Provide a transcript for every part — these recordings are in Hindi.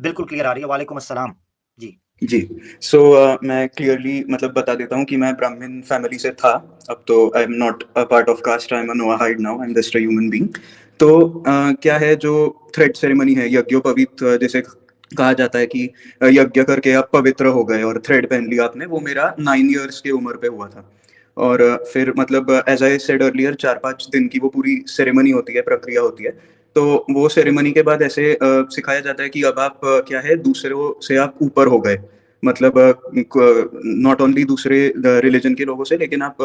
बिल्कुल क्लियर आ रही है। वालेकुम अस्सलाम। जी। जी। मैं क्लियरली मतलब बता देता हूँ कि मैं ब्राह्मण फैमिली से था। अब तो I am not a part of caste, I am a Noahide now, I am just a human being. तो क्या है जो थ्रेड सेरेमनी है, यज्ञोपवीत जैसे कहा जाता है कि यज्ञ करके आप पवित्र हो गए और थ्रेड पहन लिया आपने, वो मेरा 9 इयर्स की उम्र पे हुआ था। और फिर मतलब एज आई सेड अर्लियर 4-5 दिन की वो पूरी सेरेमनी होती है, प्रक्रिया होती है। तो वो सेरेमनी के बाद ऐसे सिखाया जाता है कि अब आप क्या है दूसरों से आप ऊपर हो गए। मतलब नॉट ओनली दूसरे रिलीजन के लोगों से, लेकिन आप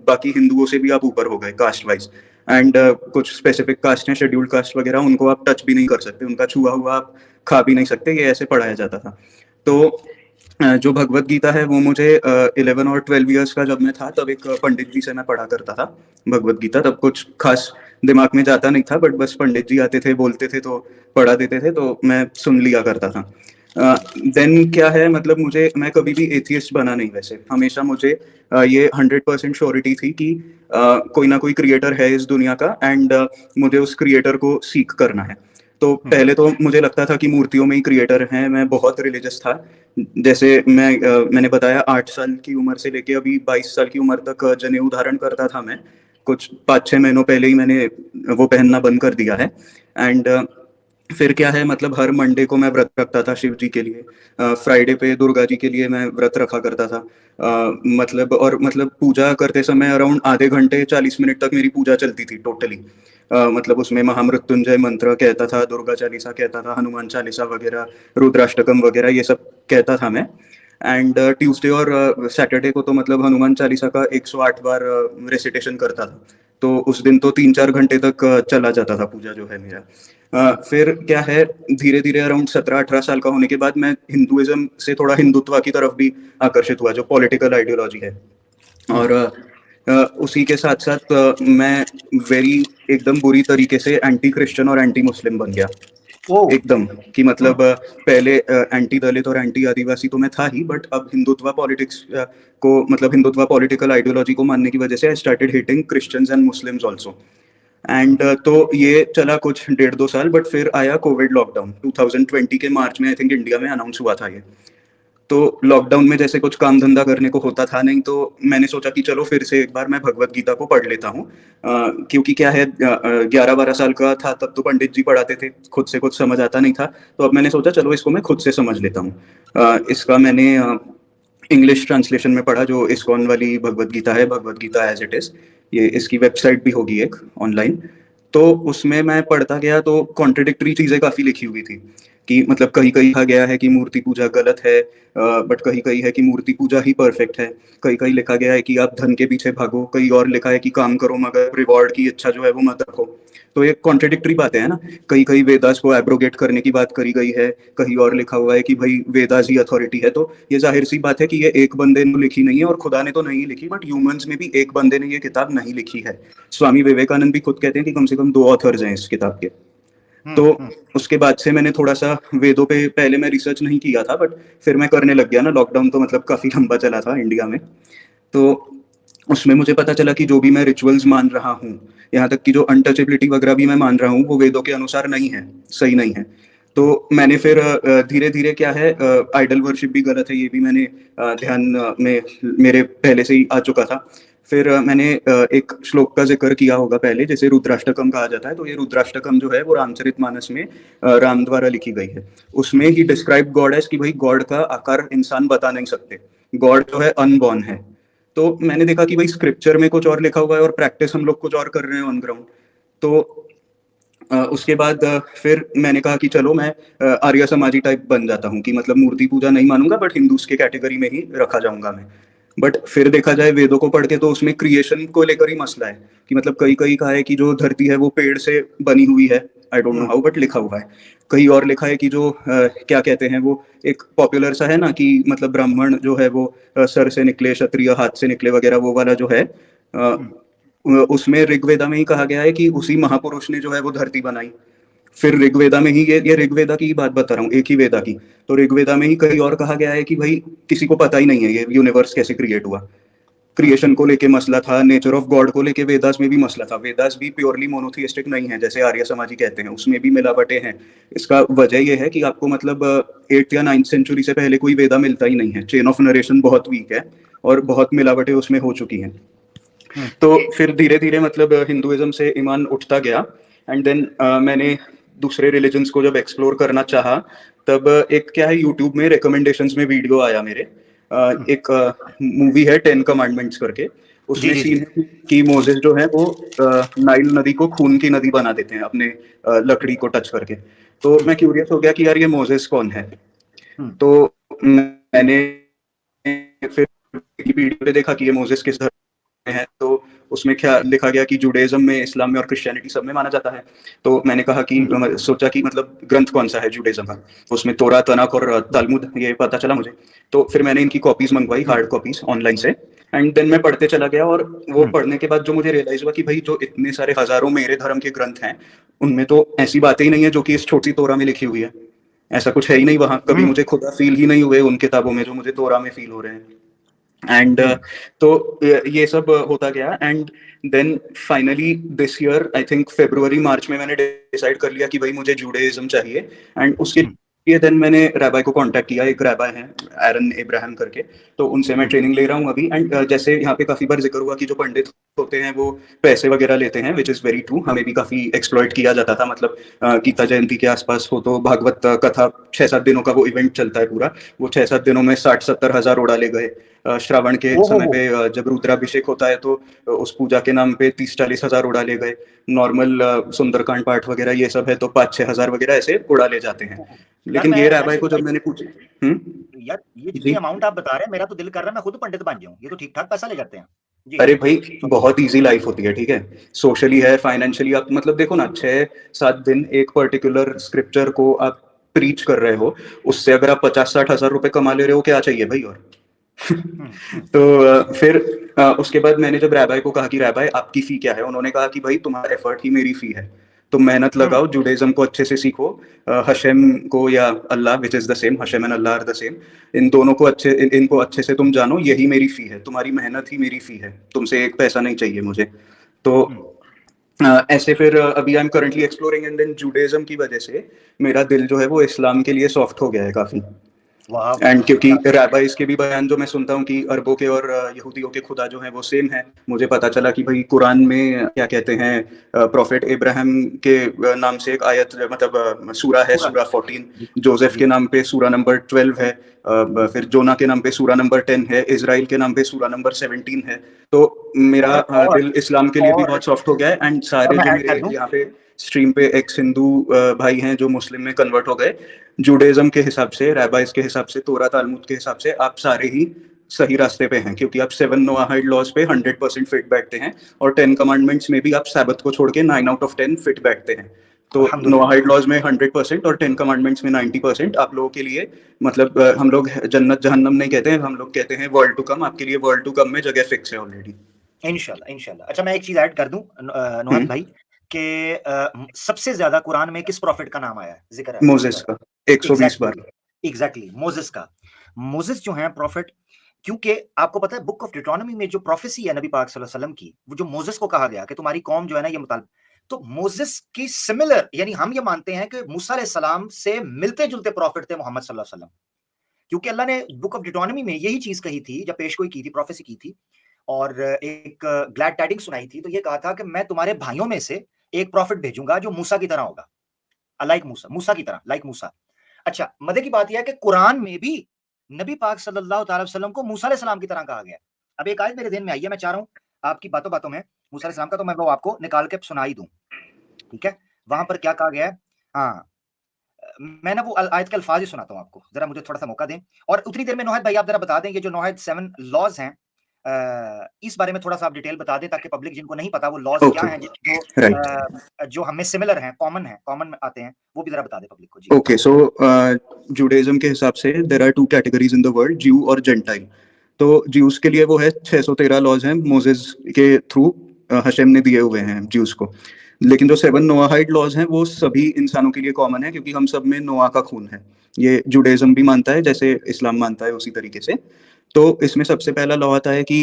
बाकी हिंदुओं से भी आप ऊपर हो गए कास्ट वाइज। एंड कुछ स्पेसिफिक कास्ट हैं, शेड्यूल्ड कास्ट वगैरह, उनको आप टच भी नहीं कर सकते, उनका छुआ हुआ आप खा भी नहीं सकते, ये ऐसे पढ़ाया जाता था। तो जो भगवत गीता है वो मुझे 11 और 12 ईयर्स का जब मैं था तब एक पंडित जी से मैं पढ़ा करता था भगवत गीता। तब कुछ खास दिमाग में जाता नहीं था, बट बस पंडित जी आते थे, बोलते थे तो पढ़ा देते थे, तो मैं सुन लिया करता था। देन क्या है मतलब मुझे, मैं कभी भी एथियस्ट बना नहीं, वैसे हमेशा मुझे ये 100% श्योरिटी थी कि कोई ना कोई क्रिएटर है इस दुनिया का, एंड मुझे उस क्रिएटर को सीक करना है। तो पहले तो मुझे लगता था कि मूर्तियों में ही क्रिएटर हैं, मैं बहुत रिलीजियस था। जैसे मैंने बताया 8 साल की उम्र से लेके अभी 22 साल की उम्र तक जनेऊ धारण करता था मैं। कुछ 5-6 महीनों पहले ही मैंने वो पहनना बंद कर दिया है। एंड फिर क्या है मतलब हर मंडे को मैं व्रत रखता था शिव जी के लिए, फ्राइडे पे दुर्गा जी के लिए मैं व्रत रखा करता था। मतलब पूजा करते समय अराउंड आधे घंटे 40 मिनट तक मेरी पूजा चलती थी टोटली। मतलब उसमें महामृत्युंजय मंत्र कहता था, दुर्गा चालीसा कहता था, हनुमान चालीसा वगैरह, रुद्राष्टकम वगैरह, ये सब कहता था मैं। एंड ट्यूसडे और सैटरडे को तो मतलब हनुमान चालीसा का 108 बार रेसिटेशन करता था। तो उस दिन तो 3-4 घंटे तक चला जाता था पूजा जो है मेरा। फिर क्या है, धीरे धीरे अराउंड 17-18 साल का होने के बाद मैं हिंदुइज्म से थोड़ा हिंदुत्व की तरफ भी आकर्षित हुआ, जो पॉलिटिकल आइडियोलॉजी है। और उसी के साथ साथ मैं वेरी एकदम बुरी तरीके से एंटी क्रिश्चियन और एंटी मुस्लिम बन गया एकदम। कि मतलब पहले एंटी दलित और एंटी आदिवासी तो मैं था ही, बट अब हिंदुत्व पॉलिटिक्स को मतलब हिंदुत्व पॉलिटिकल आइडियोलॉजी को मानने की वजह से I started hating Christians and Muslims also. And तो ये चला कुछ 1.5-2 साल, बट फिर आया कोविड लॉकडाउन 2020 के मार्च में, आई थिंक इंडिया में अनाउंस हुआ था ये। तो लॉकडाउन में जैसे कुछ काम धंधा करने को होता था नहीं, तो मैंने सोचा कि चलो फिर से एक बार मैं भगवत गीता को पढ़ लेता हूँ। क्योंकि क्या है 11-12 साल का था तब तो पंडित जी पढ़ाते थे, खुद से कुछ समझ आता नहीं था। तो अब मैंने सोचा चलो इसको मैं खुद से समझ लेता हूँ। इसका मैंने इंग्लिश ट्रांसलेशन में पढ़ा, जो इस्कॉन वाली भगवत गीता है, Bhagavad Gita as it is. ये इसकी वेबसाइट भी होगी एक ऑनलाइन। तो उसमें मैं पढ़ता गया तो कॉन्ट्रडिक्टरी चीजें काफी लिखी हुई थी। कि मतलब कहीं कहीं कहा गया है कि मूर्ति पूजा गलत है, बट कहीं कहीं है कि मूर्ति पूजा ही परफेक्ट है। कहीं कहीं लिखा गया है कि आप धन के पीछे भागो, कहीं और लिखा है कि काम करो मगर रिवॉर्ड की इच्छा जो है वो मत रखो। तो ये कॉन्ट्रडिक्टरी बातें हैं ना। कहीं कहीं वेदास को एब्रोगेट करने की बात करी गई है, कहीं और लिखा हुआ है कि भाई वेदास ही अथॉरिटी है। तो ये जाहिर सी बात है कि ये एक बंदे ने लिखी नहीं है, और खुदा ने तो नहीं लिखी, बट ह्यूमंस में भी एक बंदे ने ये किताब नहीं लिखी है। स्वामी विवेकानंद भी खुद कहते हैं कि कम से कम 2 ऑथर्स हैं इस किताब के। तो उसके बाद से मैंने थोड़ा सा वेदों पे, पहले मैं रिसर्च नहीं किया था, बट फिर मैं करने लग गया ना। लॉकडाउन तो मतलब काफी लंबा चला था इंडिया में। तो उसमें मुझे पता चला कि जो भी मैं रिचुअल्स मान रहा हूँ, यहाँ तक कि जो अनटचेबिलिटी वगैरह भी मैं मान रहा हूँ, वो वेदों के अनुसार नहीं है, सही नहीं है। तो मैंने फिर धीरे धीरे क्या है, आइडल वर्शिप भी गलत है, ये भी मैंने ध्यान में मेरे पहले से ही आ चुका था। फिर मैंने एक श्लोक का जिक्र किया होगा पहले, जैसे रुद्राष्टकम कहा जाता है। तो ये रुद्राष्टकम जो है वो रामचरितमानस में राम द्वारा लिखी गई है। उसमें ही डिस्क्राइब गॉड एज कि भाई गॉड का आकार इंसान बता नहीं सकते, गॉड जो है अनबॉर्न है। तो मैंने देखा कि भाई स्क्रिप्चर में कुछ और लिखा हुआ है और प्रैक्टिस हम लोग कुछ और कर रहे हैं ऑन ग्राउंड। तो उसके बाद फिर मैंने कहा कि चलो मैं आर्य समाजी टाइप बन जाता हूँ, कि मतलब मूर्ति पूजा नहीं मानूंगा, बट हिंदूज के कैटेगरी में ही रखा जाऊंगा मैं। बट फिर देखा जाए वेदों को पढ़ के, तो उसमें क्रिएशन को लेकर ही मसला है। कि मतलब कहीं कहीं कहा है कि जो धरती है वो पेड़ से बनी हुई है, I don't know how, but लिखा हुआ है। कहीं और लिखा है कि जो क्या कहते हैं वो, एक पॉपुलर सा है ना कि मतलब ब्राह्मण जो है वो सर से निकले, क्षत्रिय हाथ से निकले वगैरह, वो वाला जो है उसमें ऋग्वेदा में ही कहा गया है कि उसी महापुरुष ने जो है वो धरती बनाई। फिर ऋग्वेदा में ही ये ऋग्वेदा की बात बता रहा हूँ, एक ही वेदा की। तो ऋग्वेदा में ही कहीं और कहा गया है कि भाई किसी को पता ही नहीं है ये यूनिवर्स कैसे क्रिएट हुआ। क्रिएशन को लेके मसला था, नेचर ऑफ गॉड को लेके वेदास में भी मसला था। वेदास भी प्योरली मोनोथियस्टिक नहीं है जैसे आर्य समाजी कहते हैं, उसमें भी मिलावटें हैं। इसका वजह यह है कि आपको मतलब 8th या 9th सेंचुरी से पहले कोई वेदा मिलता ही नहीं है, चेन ऑफ नरेशन बहुत वीक है और बहुत मिलावटें उसमें हो चुकी हैं। तो फिर धीरे धीरे मतलब हिंदुइज्म से ईमान उठता गया एंड देन मैंने दूसरे रिलीजन्स को जब एक्सप्लोर करना चाहा तब एक क्या है, यूट्यूब में रिकमेंडेशंस में वीडियो आया मेरे। एक मूवी है 10 कमांडमेंट्स करके, उसमें जी, जी, सीन है कि मोजेस जो है वो नाइल नदी को खून की नदी बना देते हैं अपने लकड़ी को टच करके। तो मैं क्यूरियस हो गया कि यार ये मोजेस कौन है। तो मैंने फिर वीडियो पे देखा कि ये मोजेस किस धर्म में है, तो उसमें क्या लिखा गया कि जुडाइज्म में, इस्लाम में और क्रिश्चियनिटी सब में माना जाता है। तो मैंने कहा कि सोचा कि मतलब ग्रंथ कौन सा है जुडाइज्म का, उसमें तोरा, तनख और तालमुद ये पता चला मुझे। तो फिर मैंने इनकी कॉपीज मंगवाई, हार्ड कॉपीज ऑनलाइन से, एंड देन मैं पढ़ते चला गया। और वो पढ़ने के बाद जो मुझे रियलाइज हुआ कि भाई जो इतने सारे हजारों मेरे धर्म के ग्रंथ हैं उनमें तो ऐसी बातें ही नहीं है जो कि इस छोटी तोरा में लिखी हुई है। ऐसा कुछ है ही नहीं वहां, कभी मुझे खुदा फील ही नहीं हुए उन किताबों में जो मुझे तोरा में फील हो रहे हैं। एंड तो ये सब होता गया and then finally this year I think फरवरी मार्च में मैंने डिसाइड कर लिया कि भाई मुझे जुडाइज्म चाहिए। एंड उसके लिए देन मैंने रैबाई को कांटेक्ट किया, एक रैबाई हैं एरन इब्राहिम करके, तो उनसे मैं ट्रेनिंग ले रहा हूँ अभी। एंड जैसे यहाँ पे काफी बार जिक्र हुआ कि जो पंडित होते हैं वो पैसे वगैरह लेते हैं, विच इज वेरी ट्रू। हमें भी काफी एक्सप्लॉइट किया जाता था, मतलब गीता जयंती के आसपास हो तो भागवत कथा 6-7 दिनों का वो इवेंट चलता है पूरा, वो 6-7 दिनों में 60-70 हजार उड़ा ले गए। श्रावण के समय पे जब रुद्राभिषेक होता है तो उस पूजा के नाम पे 30-40 हजार उड़ा ले गए। नॉर्मल सुंदरकांड पाठ वगैरह ये सब है तो 5-6 हजार वगैरह ऐसे उड़ा ले जाते हैं। यार लेकिन मैं ये मैं राबाई को जब सरप्राइज मैंने पूछा, यार, ये जितनी जी, अमाउंट आप बता रहे हैं मेरा तो दिल कर रहा है मैं खुद पंडित बन जाऊं। ये तो ठीक ठाक पैसा ले जाते हैं जी। अरे भाई बहुत इजी लाइफ होती है, ठीक है, सोशली है, फाइनेंशियली। आप मतलब देखो ना, 6-7 दिन एक पर्टिकुलर स्क्रिप्चर को आप प्रीच कर रहे हो, उससे अगर आप 50-60 हजार रुपए कमा ले रहे हो, क्या चाहिए भाई और। तो फिर उसके बाद मैंने जब रैबाई को कहा कि रैबाई आपकी फी क्या है, उन्होंने कहा कि भाई तुम्हारा एफर्ट ही मेरी फी है, तुम मेहनत लगाओ, जुडाइज्म को अच्छे से सीखो, हशेम को या Allah which is the same, Hashem and Allah are the same, इन दोनों को इनको अच्छे से तुम जानो, यही मेरी फी है, तुम्हारी मेहनत ही मेरी फी है, तुमसे एक पैसा नहीं चाहिए मुझे। तो ऐसे फिर अभी I am currently exploring and then Judaism की वजह से मेरा दिल जो है वो इस्लाम के लिए सॉफ्ट हो गया है काफी। वाह एंड वाह क्योंकि क्या। रैबाइस के भी बयान जो मैं सुनता हूँ कि अरबों के और यहूदियों के खुदा जो हैं वो सेम है, मुझे पता चला कि भाई कुरान में क्या कहते हैं, प्रॉफिट इब्राहिम के नाम से एक आयत, मतलब सूरा है, पूरा सूरा 14, जी जोसेफ जी के नाम पे सूरा नंबर 12 है, फिर जोना के नाम पे सूरा नंबर 10 है, इजराइल के नाम पे सूरा नंबर 17 है। तो मेरा दिल इस्लाम के लिए भी और बहुत सॉफ्ट हो गया है। एंड सारे मैं जो ऐड कर मेरे दूं। यहाँ पे स्ट्रीम पे एक्स हिंदू भाई हैं जो मुस्लिम में कन्वर्ट हो गए, जुडाइज्म के हिसाब से, रैबाइस के हिसाब से, तोरा तालमुद के हिसाब से आप सारे ही सही रास्ते पे हैं, क्योंकि आप 7 नोआहाइड लॉज पे 100% फिट बैठते हैं और 10 कमांडमेंट्स में भी आप सैबत को छोड़ के 9 आउट ऑफ 10 फिट बैठते हैं। तो नोआहाइड अल्हम्दुलिल्लाह। लॉज में 100% और 10 कमांडमेंट्स में 90% आप लोगों के लिए, मतलब हम लोग जन्नत जहन्नम नहीं कहते हैं, हम लोग कहते हैं वर्ल्ड टू कम। आपके लिए वर्ल्ड टू कम में जगह फिक्स है ऑलरेडी। इंशाल्लाह इंशाल्लाह। अच्छा मैं एक चीज ऐड कर दूं नौहद हम्म, भाई कि सबसे ज्यादा कुरान में किस प्रॉफिट का नाम आया है, जिक्र आया है सबसे मोजेस ज्यादा? का 120 बार। एग्जैक्टली एग्जैक्टली मोसेस का। मोसेस जो है प्रॉफिट, क्योंकि आपको पता है बुक ऑफ डिट्रोनॉमी में जो प्रोफेसी है नबी पाक सल्लल्लाहु अलैहि वसल्लम की, वो जो मोसेस को कहा गया कि तुम्हारी कौम जो है ना ये मुताल, तो मोसेस की सिमिलर, यानी हम ये मानते हैं कि मूसा अलैहि सलाम से मिलते जुलते प्रॉफिट थे मोहम्मद सल्लल्लाहु अलैहि वसल्लम, क्योंकि अल्लाह ने बुक ऑफ डिट्रोनॉमी में यही चीज कही थी जब पेशगोई की थी, प्रोफेसी की थी और एक ग्लैड टाइडिंग सुनाई थी, तो ये कहा था कि मैं तुम्हारे भाइयों में से एक प्रॉफिट भेजूंगा जो मूसा की तरह होगा, लाइक मूसा, मूसा की तरह, लाइक मूसा। अच्छा मजे की बात यह है कि कुरान में भी नबी पाक सल्लल्लाहु अलैहि वसल्लम को मूसा अलैहि सलाम की तरह कहा गया है। अब एक आयत मेरे ध्यान में आई है, मैं चाह रहा हूं आपकी बातों बातों में मूसा अलैहि सलाम का, तो मैं वो आपको निकाल के सुनाई दूं, ठीक है? वहां पर क्या कहा गया है? हाँ, मैं ना वो आयत के अल्फाज ही सुनाता हूँ आपको, जरा मुझे थोड़ा सा मौका दें। और उतनी देर में नौहद भाई आप जरा बता दें ये जो नौहद 7 लॉज हैं, इस बारे में थोड़ा सा आप डिटेल बता दें ताकि पब्लिक जिनको नहीं पता वो लॉज क्या ओके, हैं जो राइट। जो हमें सिमिलर हैं, कॉमन में आते हैं, वो भी जरा बता दें पब्लिक को जी। ओके, सो जुडाइज्म के हिसाब से there are two categories in the world, Jew और जेंटाइल। तो ज्यूज के लिए वो है 613 लॉज हैं मोजेस के थ्रू हशेम ने दिए हुए हैं ज्यूज को। लेकिन जो 7 नोआहाइड लॉज हैं वो सभी इंसानों के लिए कॉमन है, क्योंकि हम सब में नोआ का खून है। ये जुडाइज्म भी मानता है, जैसे इस्लाम मानता है उसी तरीके से। तो इसमें सबसे पहला लॉ आता है कि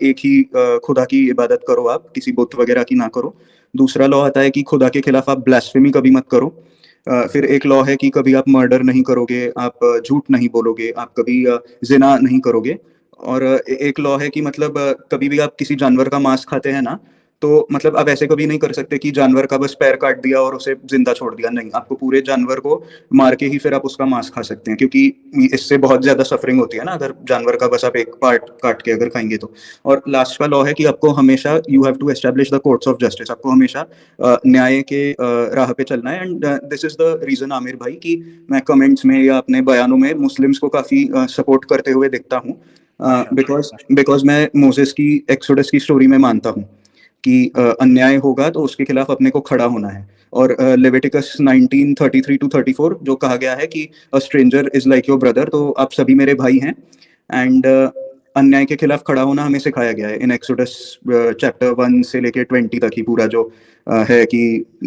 एक ही खुदा की इबादत करो आप, किसी बुत वगैरह की ना करो। दूसरा लॉ आता है कि खुदा के खिलाफ आप ब्लास्फेमी कभी मत करो। फिर एक लॉ है कि कभी आप मर्डर नहीं करोगे, आप झूठ नहीं बोलोगे, आप कभी ज़िना नहीं करोगे। और एक लॉ है कि मतलब कभी भी आप किसी जानवर का मांस खाते हैं ना, तो मतलब आप ऐसे कभी नहीं कर सकते कि जानवर का बस पैर काट दिया और उसे ज़िंदा छोड़ दिया, नहीं, आपको पूरे जानवर को मार के ही फिर आप उसका मांस खा सकते हैं, क्योंकि इससे बहुत ज़्यादा सफ़रिंग होती है ना, अगर जानवर का बस आप एक पार्ट काट के अगर खाएँगे तो। और लास्ट का लॉ है कि आपको हमेशा you have to establish the courts of justice, आपको हमेशा न्याय के राह पे चलना है। And this is the reason Aamir भाई कि मैं कमेंट्स में या अपने बयानों में मुस्लिम्स को काफ़ी सपोर्ट करते हुए दिखता हूँ। माशाल्लाह, बिकॉज़ माशाल्लाह। बिकॉज़ मैं मोसेस की एक्सोडस की स्टोरी में मानता हूँ कि अन्याय होगा तो उसके खिलाफ अपने को खड़ा होना है। और लेविटिकस 19:33 टू 34 जो कहा गया है कि a stranger is like your brother, तो आप सभी मेरे भाई हैं। एंड अन्याय के खिलाफ खड़ा होना हमें सिखाया गया है इन एक्सोडस चैप्टर 1 से लेके 20 तक ही पूरा जो है कि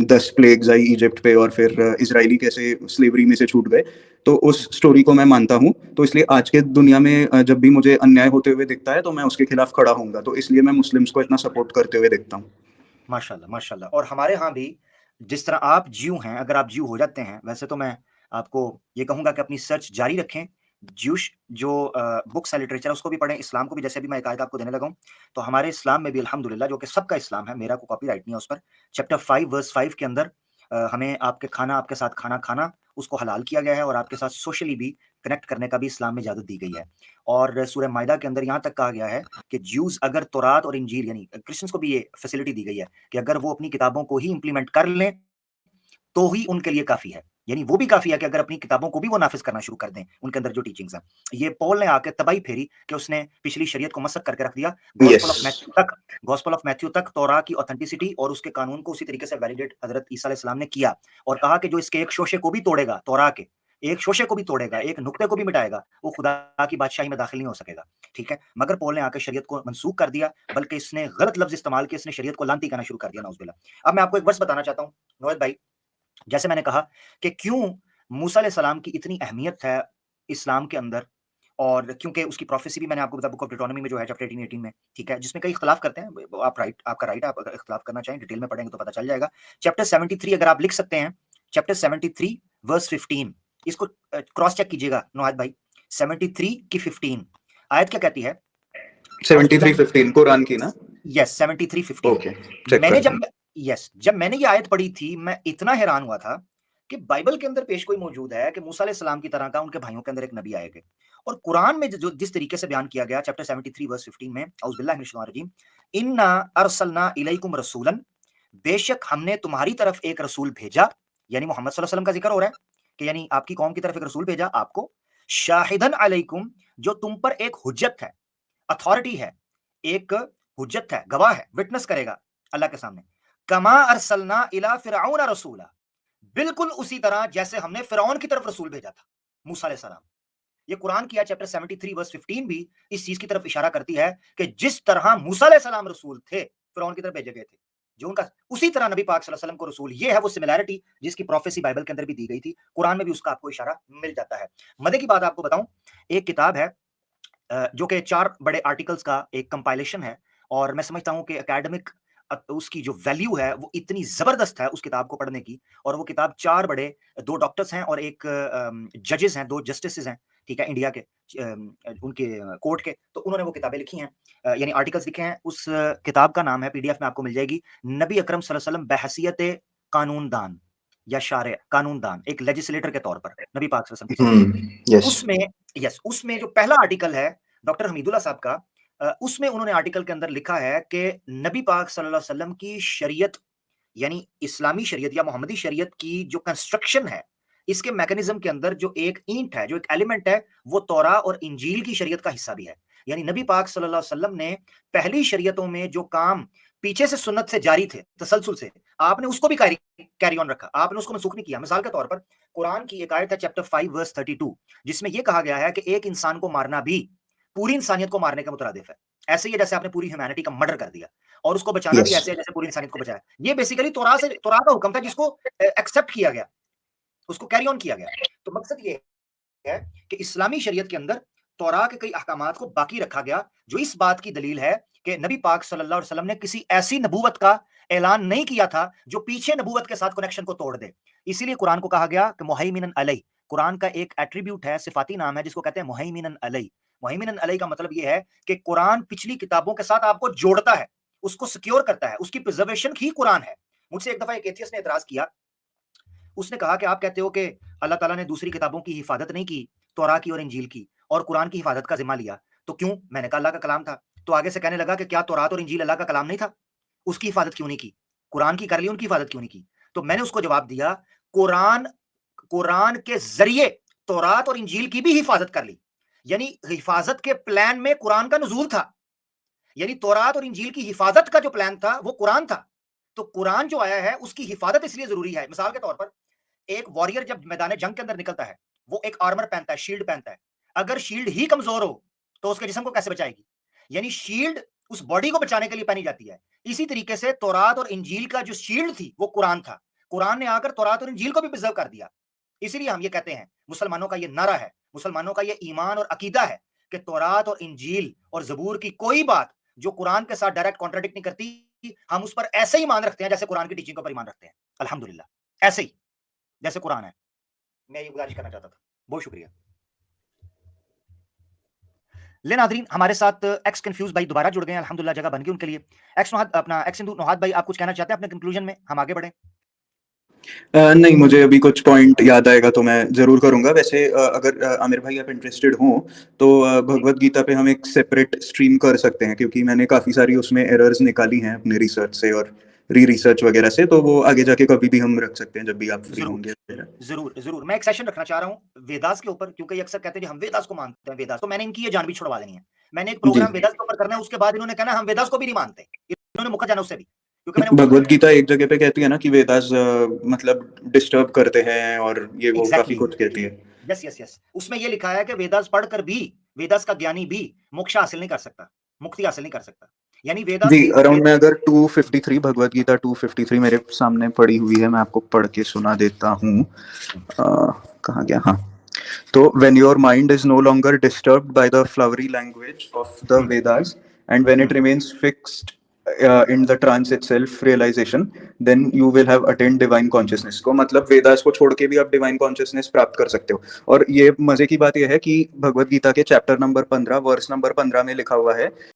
10 प्लेग्स आई इजिप्ट पे और फिर इज़राइली कैसे स्लेवरी में से छूट गए। तो उस स्टोरी को मैं मानता हूँ, तो इसलिए आज के दुनिया में जब भी मुझे अन्याय होते हुए दिखता है तो मैं उसके खिलाफ खड़ा होऊँगा, तो इसलिए मैं मुस्लिम्स को इतना सपोर्ट करते हुए दिखता हूँ। माशाल्लाह, माशाल्लाह। और हमारे यहाँ भी जिस तरह आप ज्यू हैं, अगर आप ज्यू हो जाते हैं, वैसे तो मैं आपको ये कहूँगा कि अपनी सर्च जारी रखें। ज्यूश जो बुक्स है, लिटरेचर है, उसको भी पढ़ें, इस्लाम को भी, जैसे अभी मैं एक आयत आपको देने लगा हूँ। तो हमारे इस्लाम में भी अल्हम्दुलिल्लाह, जो कि सबका इस्लाम है, मेरा कोई कॉपीराइट नहीं है उस पर, चैप्टर 5 वर्स 5 के अंदर हमें आपके साथ खाना खाना, उसको हलाल किया गया है और आपके साथ सोशली भी कनेक्ट करने का भी इस्लाम में इजाज़त दी गई है। और सूरह माइदा के अंदर यहाँ तक कहा गया है कि ज्यूज़ अगर तौरात और इंजील, यानी क्रिश्चियंस को भी ये फैसिलिटी दी गई है कि अगर वो अपनी किताबों को ही इम्प्लीमेंट कर लें, तो ही उनके लिए काफ़ी है। यानी वो भी काफ़ी है कि अगर अपनी किताबों को भी वो नाफ़िज़ करना शुरू कर दें, उनके अंदर जो टीचिंग्स हैं। ये पॉल ने आके तबाही फेरी कि उसने पिछली शरीयत को मसख़ करके रख दिया। यस। गॉस्पेल ऑफ मैथ्यू तक तौरात की ऑथेंटिसिटी और उसके कानून को उसी तरीके से वैलिडेट हज़रत ईसा अलैहि सलाम ने किया और कहा कि जो इसके एक शोशे को भी तोड़ेगा, तौरात के एक शोशे को भी तोड़ेगा, एक नुक्ते को भी मिटाएगा, वो खुदा की बादशाही में दाखिल नहीं हो सकेगा। ठीक है? मगर पॉल ने आके शरीयत को मनसूख कर दिया, बल्कि इसने गलत लफ्ज़ इस्तेमाल किए, इसने शरीयत को लानती कहना शुरू कर दिया, नाउज़ुबिल्लाह। अब मैं आपको एक वर्स बताना चाहता हूँ, नोएल भाई, जैसे मैंने कहा कि क्यों मूसा अलैहि सलाम की इतनी अहमियत है इस्लाम के अंदर, और क्योंकि उसकी प्रोफेसी भी मैंने आपको बताया बुक ऑफ डिट्रोनॉमी में जो है चैप्टर 18 में, ठीक है, जिसमें कई इख्तलाफ करते हैं। आप राइट, आपका राइट है, आप अगर इख्तलाफ करना चाहें डिटेल में पढ़ेंगे तो पता चल जाएगा। चैप्टर 73 अगर आप लिख सकते हैं, चैप्टर 73 वर्स 15, इसको क्रॉस चेक कीजिएगा नौहाद भाई। 73 की 15 आयत क्या कहती है? औज़ बिल्लाहि 73:15 कुरान की ना? यस, 73:15। ओके, चेक मैंने करता जब हूँ। यस, जब मैंने ये आयत पढ़ी थी, मैं इतना हैरान हुआ था कि बाइबल के अंदर पेश गोई मौजूद है कि मूसा अलैहि सलाम की तरह का उनके भाइयों के अंदर एक नबी आएगा। और कुरान में जो जिस तरीके से बयान किया गया चैप्टर 73 वर्स 15 में, औज़ बिल्लाहि मिनश शैतानिर रजीम, इन्ना अरसलना इलैकुम रसूलन, बेशक हमने तुम्हारी तरफ एक रसूल भेजा, यानी मोहम्मद सल्लल्लाहु अलैहि वसल्लम का ज़िक्र हो रहा है कि यानी आपकी कौम की तरफ एक रसूल भेजा आपको, शाहिदन अलैकुम, जो तुम पर एक हुज्जत है, अथॉरिटी है, एक हुज्जत है, गवाह है, विटनेस करेगा अल्लाह के सामने। कमा अरसलना इला फिरऔन रसूला, बिल्कुल उसी तरह जैसे हमने फिरौन की तरफ रसूल भेजा था, मूसा अलैहि सलाम। ये कुरान की आयत चैप्टर 73 वर्स 15 भी इस चीज की तरफ इशारा करती है कि जिस तरह मूसा अलैहि सलाम रसूल थे, फिरौन की तरफ भेजे गए थे, जो उनका, उसी तरह नबी पाक सल्लल्लाहु अलैहि वसल्लम को रसूल, ये है वो सिमिलैरिटी जिसकी प्रोफेसी बाइबल के अंदर भी दी गई थी, कुरान में भी उसका आपको इशारा मिल जाता है। मजे की बात आपको बताऊं, एक किताब है जो कि 4 बड़े आर्टिकल्स का एक कंपाइलेशन है, और मैं समझता हूँ कि एकेडमिक उसकी जो वैल्यू है वो इतनी ज़बरदस्त है उस किताब को पढ़ने की। और वो किताब 4 बड़े, 2 डॉक्टर्स हैं और एक जजेस हैं, 2 जस्टिसेस हैं, ठीक है, इंडिया के उनके कोर्ट के, तो उन्होंने वो किताबें लिखी हैं, यानी आर्टिकल्स लिखे हैं। उस किताब का नाम है, पीडीएफ में आपको मिल जाएगी, नबी अकरम सल्लल्लाहु अलैहि वसल्लम बहैसियत कानूनदान या शारे, कानूनदान, एक लेजिस्लेटर के तौर पर नबी पाक सल्लल्लाहु अलैहि वसल्लम की ज़िंदगी में। यस। उसमें यस, उसमें जो पहला आर्टिकल है डॉक्टर हमीदुल्लाह साहब का, उसमें उन्होंने आर्टिकल के अंदर लिखा है कि नबी पाक सल्लल्लाहु अलैहि वसल्लम की शरीयत, यानी इस्लामी शरीयत या मोहम्मदी शरीयत की जो कंस्ट्रक्शन है, इसके मैकेनिज्म के अंदर जो एक ईंट है, जो एक एलिमेंट है, वो तौरा और इंजील की शरीयत का हिस्सा भी है। यानी नबी पाक सल्लल्लाहु अलैहि वसल्लम ने पहली शरीयतों में जो काम पीछे से सुन्नत से जारी थे, तसलसल से, आपने उसको भी कैरी ऑन रखा, आपने उसको मनसूख नहीं किया। मिसाल के तौर पर कुरान की एक आयत है चैप्टर 5 वर्स 32, जिसमें यह कहा गया है कि एक इंसान को मारना भी पूरी इंसानियत को मारने के मुतरादिफ है। ऐसे ही है जैसे आपने पूरी ह्यूमैनिटी का मर्डर कर दिया, और उसको बचाना भी यस। ऐसे है जैसे पूरी इंसानियत को बचाया। ये बेसिकली तौरात का हुक्म था जिसको एक्सेप्ट किया गया, उसको कैरी ऑन किया गया। तो मकसद ये है कि इस्लामी शरीयत के अंदर तौरा के कई अहकामात को बाकी रखा गया, जो इस बात की दलील है कि नबी पाक सल्लल्लाहु अलैहि वसल्लम ने किसी ऐसी नबूवत का ऐलान नहीं किया था जो पीछे नबूवत के साथ कनेक्शन को तोड़ दे। इसीलिए कुरान को कहा गया कि मुहैमिनन अलैहि, कुरान का एक एट्रीब्यूट है, सिफाती नाम है जिसको कहते हैं मुहैमिनन अलैहि। मुहैमिनन अलैहि का मतलब ये है कि कुरान पिछली किताबों के साथ आपको जोड़ता है, उसको सिक्योर करता है, उसकी प्रिजर्वेशन ही कुरान है। मुझसे एक दफा एक एथियस्ट ने एतराज किया, उसने कहा कि आप कहते हो कि अल्लाह ताला ने दूसरी किताबों की हिफाजत नहीं की, तौरा की और इंजील की, और कुरान की हिफाजत का जिम्मा लिया, तो क्यों? मैंने कहा अल्लाह का कलाम था। तो आगे से कहने लगा कि क्या तौरात और इंजील अल्लाह का कलाम नहीं था? उसकी हिफाजत क्यों नहीं की? कुरान की कर ली, उनकी हिफाजत क्यों नहीं की? तो मैंने उसको जवाब दिया, कुरान कुरान के जरिए तौरात और इंजील की भी हिफाजत कर ली, यानी हिफाजत के प्लान में कुरान का नुजूल था, यानी तौरात और इंजील की हिफाजत का जो प्लान था वो कुरान था। तो कुरान जो आया है उसकी हिफाजत इसलिए जरूरी है। मिसाल के तौर पर एक वॉरियर जब मैदान जंग के अंदर निकलता है, वो एक आर्मर पहनता है, शील्ड पहनता है। अगर शील्ड ही कमजोर हो तो उसके जिस्म को कैसे बचाएगी? यानी शील्ड उस बॉडी को बचाने के लिए पहनी जाती है। इसी तरीके से तौरात और इंजील का जो शील्ड थी वो कुरान था। कुरान ने आकर तौरात और इंजील को भी प्रिजर्व कर दिया। इसीलिए हम ये कहते हैं, मुसलमानों का ये नारा है, मुसलमानों का ये ईमान और अकीदा है कि तौरात और इंजील और जबूर की कोई बात जो कुरान के साथ डायरेक्ट कॉन्ट्राडिक्ट नहीं करती, हम उस पर ऐसे ही ईमान रखते हैं जैसे कुरान की टीचिंग पर ईमान रखते हैं। अल्हम्दुलिल्लाह, ऐसे ही जैसे कुरान है। मैं ये गुजारिश करना चाहता था। बहुत शुक्रिया। ले नादरीन, हमारे साथ एक्स कंफ्यूज भाई दोबारा जुड़ गए हैं, अल्हम्दुलिल्लाह जगह बन गई उनके लिए। एक्स नौहाद, अपना एक्स सिंधु नौहाद भाई, आप कुछ कहना चाहते हैं अपने कंक्लूजन में? हम आगे बढ़े। नहीं, मुझे अभी कुछ पॉइंट याद आएगा तो मैं ज़रूर करूँगा। वैसे अगर आमिर भाई आप इंटरेस्टेड हों तो भगवद गीता पे हम एक सेपरेट स्ट्रीम कर सकते हैं, क्योंकि मैंने काफ़ी सारी उसमें एरर्स निकाली हैं अपने रिसर्च से और री-रिसर्च वगैरह से, तो वो आगे जाके कभी भी हम रख सकते हैं जब भी आप फ्री जरूर होंगे। जरूर जरूर, मैं एक सेशन रखना चाह रहा हूँ वेदास के ऊपर, क्योंकि ये अक्सर कहते हैं जी हम वेदास को मानते हैं, वेदास, तो मैंने इनकी ये जान भी छुड़वा देनी है। मैंने एक जी। प्रोग्राम वेदास के ऊपर करना है, उसके बाद इन्होंने कहना हम वेदास को भी नहीं मानते, इन्होंने मुकर जाना उससे भी, क्योंकि मैंने भगवद गीता एक जगह पे कहती है ना कि वेदास मतलब डिस्टर्ब करते हैं और ये वो काफ़ी एग्जैक्टली, कुछ कहती है। यस यस यस, उसमें ये लिखा है कि वेदास पढ़कर भी वेदास का ज्ञानी भी मोक्ष हासिल नहीं कर सकता, मुक्ति हासिल नहीं कर सकता। यानी वेदास जी, की अराउंड में अगर 253 भगवद गीता 253 मेरे सामने पड़ी हुई है, मैं आपको पढ़ के सुना देता हूँ। कहाँ गया? हाँ, तो when your mind is no longer disturbed by the flowery language of the Vedas, and when it remains fixed in the trance itself realization, then you will have attained divine consciousness। को मतलब वेदास को छोड़ के भी आप डिवाइन कॉन्शियसनेस प्राप्त कर सकते हो। और ये मजे की बात यह है कि भगवद गीता के चैप्टर नंबर 15 वर्स नंबर 15 में लिखा हुआ है